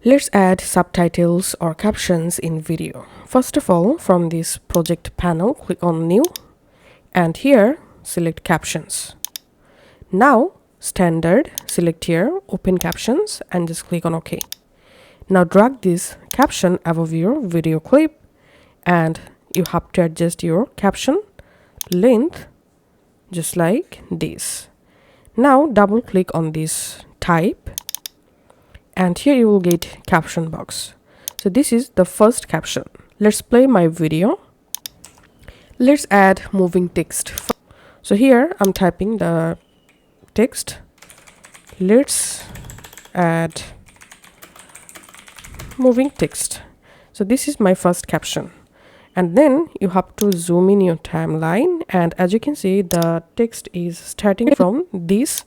Let's add subtitles or captions in video. First of all, from this project panel, click on New, and here select Captions. Now Standard, select here Open Captions and just click on OK. Now drag this caption above your video clip, and you have to adjust your caption length just like this. Now double click on this type, and here you will get caption box. So this is the first caption. Let's play my video. Let's add moving text. So here I'm typing the text. Let's add moving text. So this is my first caption, and then you have to zoom in your timeline, and as you can see the text is starting from this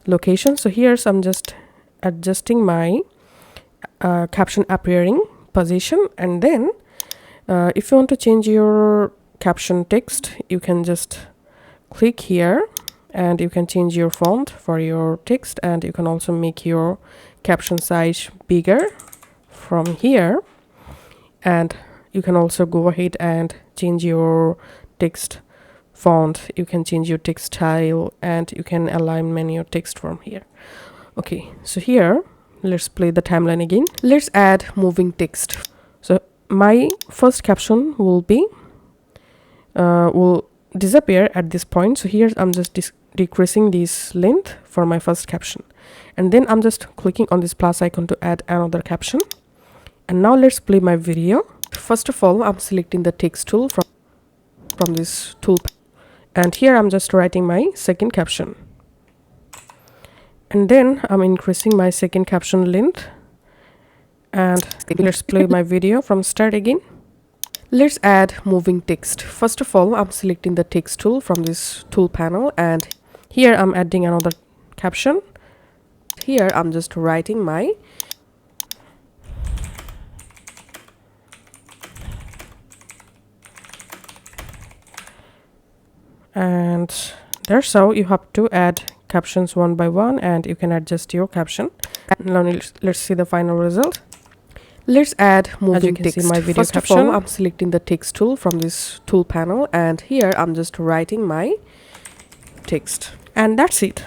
location. So here's I'm just adjusting my caption appearing position, and then if you want to change your caption text, you can just click here and you can change your font for your text, and you can also make your caption size bigger from here, and you can also go ahead and change your text font, you can change your text style, and you can align your text from here. Okay, so here let's play the timeline again. Let's add moving text. So my first caption will be will disappear at this point. So here I'm just decreasing this length for my first caption, and then I'm just clicking on this plus icon to add another caption. And now let's play my video. First of all, I'm selecting the text tool from this tool, and here I'm just writing my second caption, and then I'm increasing my second caption length, and let's play my video from start again. Let's add moving text. First of all, I'm selecting the text tool from this tool panel, and here I'm adding another caption. Here I'm just writing my and that's how you have to add captions one by one, and you can adjust your caption. Now let's see the final result. Let's add moving text. See my video First caption. Of all, I'm selecting the text tool from this tool panel, and here I'm just writing my text, and that's it.